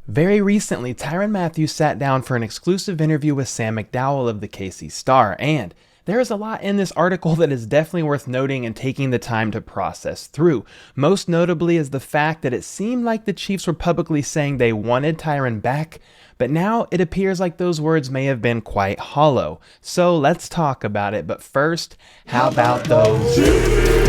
Very recently, Tyrann Mathieu sat down for an exclusive interview with Sam McDowell of the KC Star, and there is a lot in this article that is definitely worth noting and taking the time to process through. Most notably is the fact that it seemed like the Chiefs were publicly saying they wanted Tyrann back, but now it appears like those words may have been quite hollow. So let's talk about it, but first, how about those?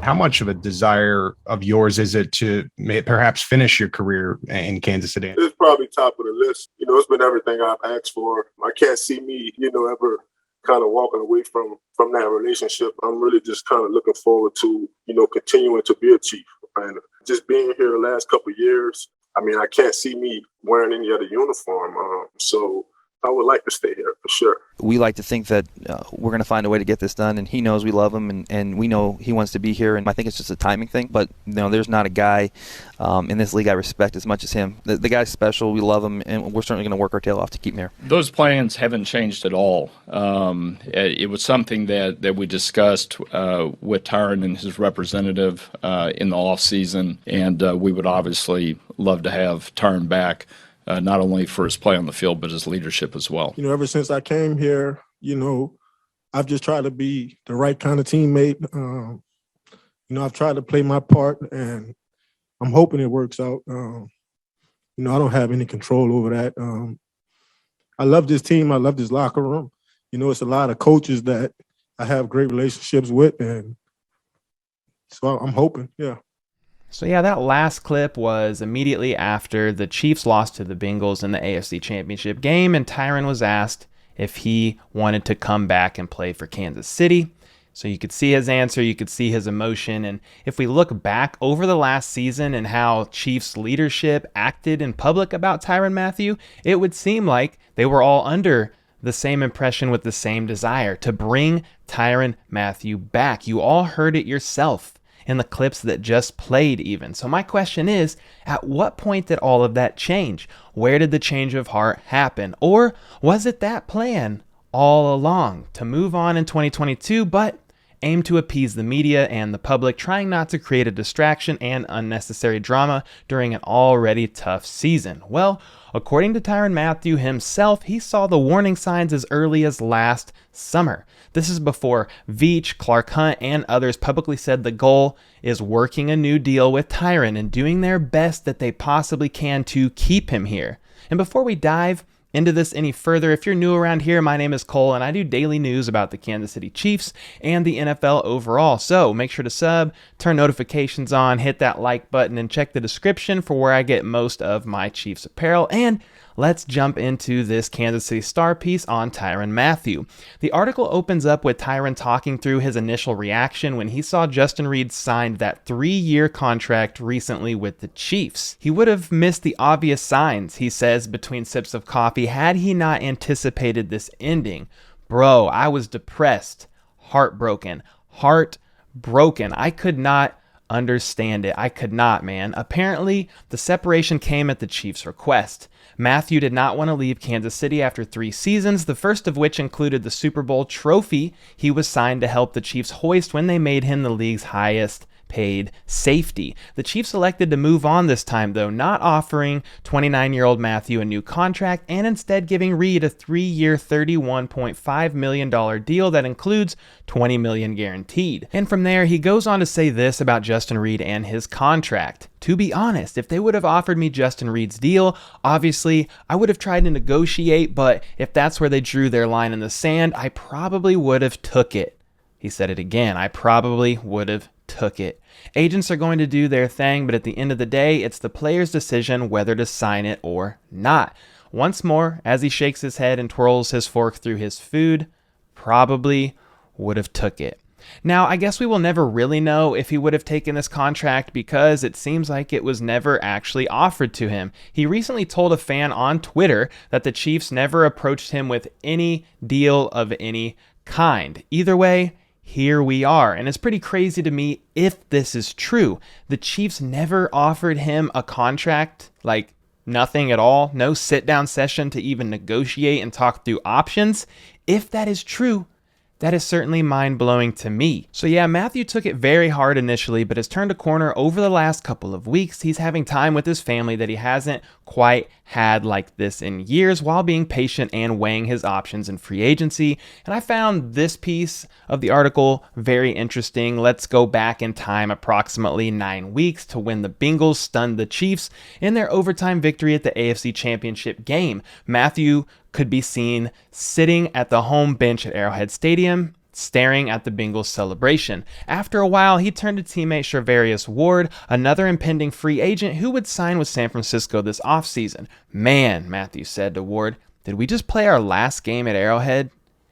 How much of a desire of yours is it to perhaps finish your career in Kansas City? It's probably top of the list. It's been everything I've asked for. I can't see me, ever kind of walking away from that relationship. I'm really just kind of looking forward to, continuing to be a Chief. And just being here the last couple of years, I can't see me wearing any other uniform. So I would like to stay here for sure. We like to think that we're going to find a way to get this done, and he knows we love him, and we know he wants to be here, and I think it's just a timing thing. But there's not a guy in this league I respect as much as him. The guy's special. We love him, and we're certainly going to work our tail off to keep him here. Those plans haven't changed at all. It was something that we discussed with Tyron and his representative in the off season, and we would obviously love to have Tyron back. Not only for his play on the field, but his leadership as well. Ever since I came here, I've just tried to be the right kind of teammate. I've tried to play my part, and I'm hoping it works out. I don't have any control over that. I love this team. I love this locker room. It's a lot of coaches that I have great relationships with, and so I'm hoping, yeah. So yeah, that last clip was immediately after the Chiefs lost to the Bengals in the AFC Championship game, and Tyrann was asked if he wanted to come back and play for Kansas City. So you could see his answer, you could see his emotion, and if we look back over the last season and how Chiefs leadership acted in public about Tyrann Mathieu, it would seem like they were all under the same impression with the same desire to bring Tyrann Mathieu back. You all heard it yourself in the clips that just played even. So my question is, at what point did all of that change? Where did the change of heart happen? Or was it that plan all along to move on in 2022, but aim to appease the media and the public, trying not to create a distraction and unnecessary drama during an already tough season? Well, according to Tyrann Mathieu himself, he saw the warning signs as early as last summer. This is before Veach, Clark Hunt, and others publicly said the goal is working a new deal with Tyrann and doing their best that they possibly can to keep him here. And before we dive into this any further, if you're new around here, my name is Cole, and I do daily news about the Kansas City Chiefs and the NFL overall. So make sure to sub, turn notifications on, hit that like button, and check the description for where I get most of my Chiefs apparel. And let's jump into this Kansas City Star piece on Tyrann Mathieu. The article opens up with Tyrann talking through his initial reaction when he saw Justin Reid signed that 3-year contract recently with the Chiefs. He would have missed the obvious signs, he says between sips of coffee, had he not anticipated this ending. Bro, I was depressed, heartbroken. I could not understand it. I could not, man. Apparently, the separation came at the Chiefs' request. Mathieu did not want to leave Kansas City after 3 seasons, the first of which included the Super Bowl trophy he was signed to help the Chiefs hoist when they made him the league's highest paid safety. The Chiefs elected to move on this time, though, not offering 29-year-old Mathieu a new contract and instead giving Reid a 3-year, $31.5 million deal that includes $20 million guaranteed. And from there, he goes on to say this about Justin Reid and his contract. To be honest, if they would have offered me Justin Reid's deal, obviously I would have tried to negotiate, but if that's where they drew their line in the sand, I probably would have took it. He said it again, I probably would have took it. Agents are going to do their thing, but at the end of the day, it's the player's decision whether to sign it or not. Once more, as he shakes his head and twirls his fork through his food, probably would have took it. Now, I guess we will never really know if he would have taken this contract because it seems like it was never actually offered to him. He recently told a fan on Twitter that the Chiefs never approached him with any deal of any kind. Either way, here we are, and it's pretty crazy to me if this is true. The Chiefs never offered him a contract, like nothing at all, no sit-down session to even negotiate and talk through options. If that is true, That is certainly mind-blowing to me. So yeah, Mathieu took it very hard initially, but has turned a corner over the last couple of weeks. He's having time with his family that he hasn't quite had like this in years, while being patient and weighing his options in free agency. And I found this piece of the article very interesting. Let's go back in time approximately 9 weeks to when the Bengals stunned the Chiefs in their overtime victory at the AFC Championship game. Mathieu could be seen sitting at the home bench at Arrowhead Stadium, staring at the Bengals celebration. After a while, he turned to teammate Charvarius Ward, another impending free agent who would sign with San Francisco this offseason. "Man," Mathieu said to Ward, "did we just play our last game at Arrowhead?"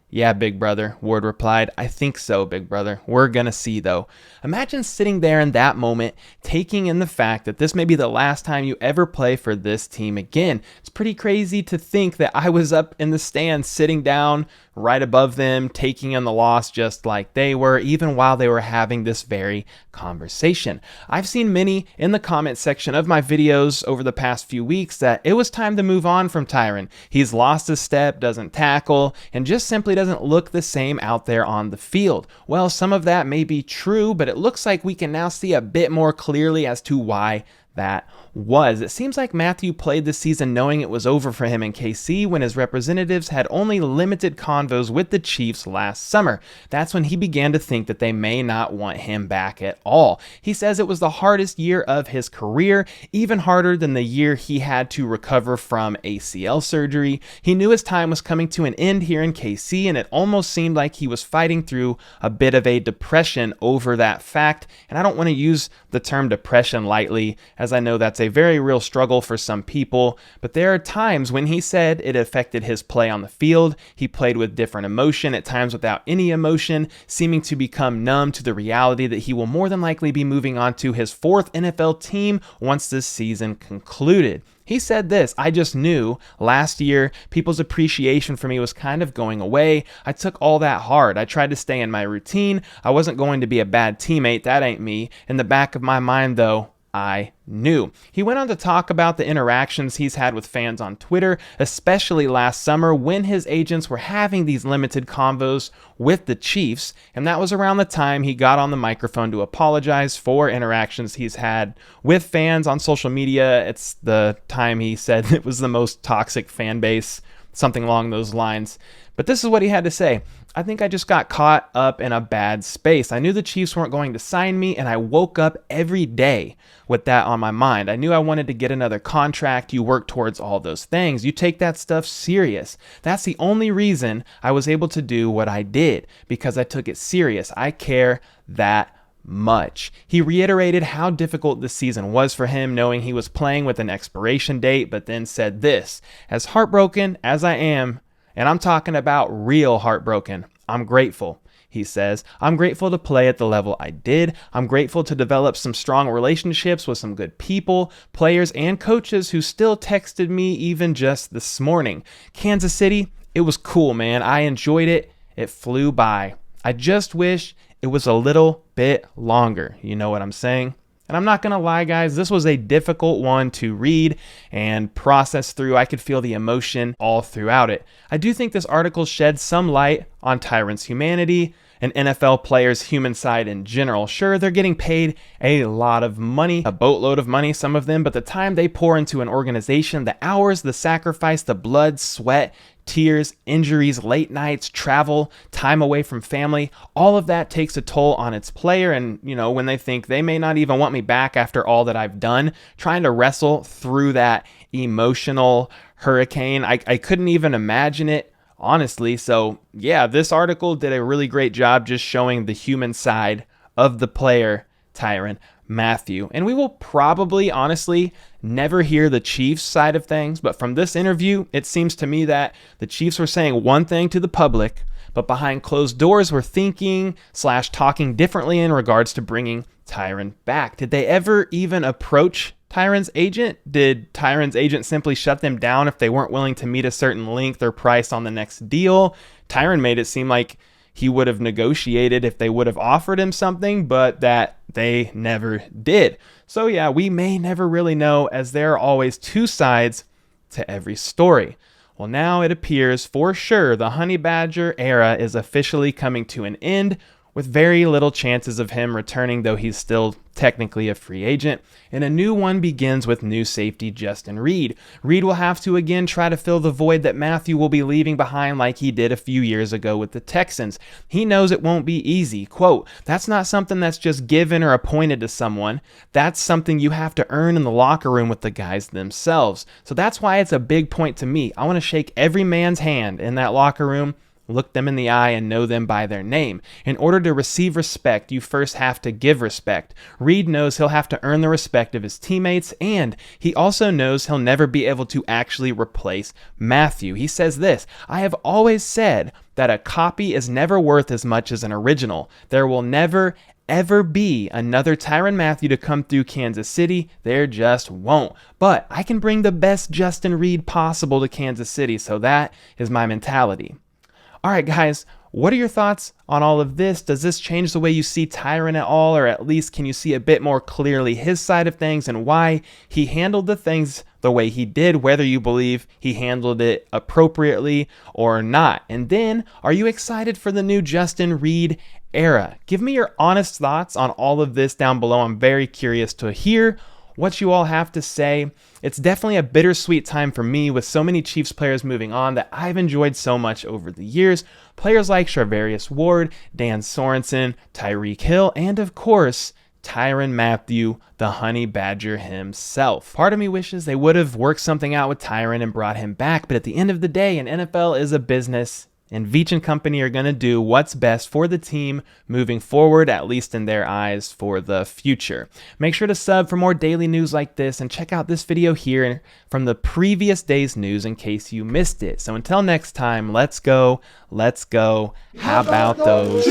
"Yeah, big brother," Ward replied. "I think so, big brother. We're gonna see, though." Imagine sitting there in that moment, taking in the fact that this may be the last time you ever play for this team again. It's pretty crazy to think that I was up in the stands, sitting down right above them, taking in the loss just like they were, even while they were having this very conversation. I've seen many in the comment section of my videos over the past few weeks that it was time to move on from Tyrann. He's lost a step, doesn't tackle, and just simply doesn't look the same out there on the field. Well, some of that may be true, but it looks like we can now see a bit more clearly as to why that was. It seems like Mathieu played this season knowing it was over for him in KC when his representatives had only limited convos with the Chiefs last summer. That's when he began to think that they may not want him back at all. He says it was the hardest year of his career, even harder than the year he had to recover from ACL surgery. He knew his time was coming to an end here in KC, and it almost seemed like he was fighting through a bit of a depression over that fact. And I don't want to use the term depression lightly, as I know that's a very real struggle for some people, but there are times when he said it affected his play on the field. He played with different emotion, at times without any emotion, seeming to become numb to the reality that he will more than likely be moving on to his 4th NFL team once this season concluded. He said this: "I just knew last year people's appreciation for me was kind of going away. I took all that hard. I tried to stay in my routine. I wasn't going to be a bad teammate. That ain't me. In the back of my mind, though, I knew." He went on to talk about the interactions he's had with fans on Twitter, especially last summer when his agents were having these limited convos with the Chiefs, and that was around the time he got on the microphone to apologize for interactions he's had with fans on social media. It's the time he said it was the most toxic fan base, something along those lines. But this is what he had to say: "I think I just got caught up in a bad space. I knew the Chiefs weren't going to sign me, and I woke up every day with that on my mind. I knew I wanted to get another contract. You work towards all those things. You take that stuff serious. That's the only reason I was able to do what I did, because I took it serious. I care that much." He reiterated how difficult this season was for him, knowing he was playing with an expiration date, but then said this: "As heartbroken as I am, and I'm talking about real heartbroken, I'm grateful." He says, "I'm grateful to play at the level I did. I'm grateful to develop some strong relationships with some good people, players, and coaches who still texted me even just this morning. Kansas City, it was cool, man. I enjoyed it. It flew by. I just wish it was a little bit longer." You know what I'm saying? And I'm not going to lie, guys, this was a difficult one to read and process through. I could feel the emotion all throughout it. I do think this article sheds some light on Tyrann's humanity and NFL players' human side in general. Sure, they're getting paid a lot of money, a boatload of money, some of them, but the time they pour into an organization, the hours, the sacrifice, the blood, sweat, tears, injuries, late nights, travel, time away from family, all of that takes a toll on its player. And, you know, when they think they may not even want me back after all that I've done, trying to wrestle through that emotional hurricane, I couldn't even imagine it, honestly. So yeah, this article did a really great job just showing the human side of the player, Tyrann Mathieu. And we will probably, honestly, never hear the Chiefs side of things, but from this interview, it seems to me that the Chiefs were saying one thing to the public, but behind closed doors were thinking/talking differently in regards to bringing Tyrann back. Did they ever even approach Tyrann's agent? Did Tyrann's agent simply shut them down if they weren't willing to meet a certain length or price on the next deal? Tyrann made it seem like he would have negotiated if they would have offered him something, but that they never did. So yeah, we may never really know, as there are always two sides to every story. Well, now it appears for sure the Honey Badger era is officially coming to an end, with very little chances of him returning, though he's still technically a free agent, and a new one begins with new safety Justin Reid. Reid will have to again try to fill the void that Mathieu will be leaving behind like he did a few years ago with the Texans. He knows it won't be easy. Quote, "That's not something that's just given or appointed to someone. That's something you have to earn in the locker room with the guys themselves." So that's why it's a big point to me. I want to shake every man's hand in that locker room, look them in the eye, and know them by their name. In order to receive respect, you first have to give respect. Reid knows he'll have to earn the respect of his teammates, and he also knows he'll never be able to actually replace Mathieu. He says this, "I have always said that a copy is never worth as much as an original. There will never ever be another Tyrann Mathieu to come through Kansas City. There just won't. But I can bring the best Justin Reid possible to Kansas City, so that is my mentality." All right, guys, what are your thoughts on all of this? Does this change the way you see Tyrann at all, or at least can you see a bit more clearly his side of things and why he handled the things the way he did, whether you believe he handled it appropriately or not? And then, are you excited for the new Justin Reid era? Give me your honest thoughts on all of this down below. I'm very curious to hear what you all have to say. It's definitely a bittersweet time for me with so many Chiefs players moving on that I've enjoyed so much over the years. Players like Charvarius Ward, Dan Sorensen, Tyreek Hill, and of course, Tyrann Mathieu, the Honey Badger himself. Part of me wishes they would have worked something out with Tyrann and brought him back, but at the end of the day, an NFL is a business, and Veach and company are going to do what's best for the team moving forward, at least in their eyes, for the future. Make sure to sub for more daily news like this, and check out this video here from the previous day's news in case you missed it. So until next time, let's go. How about those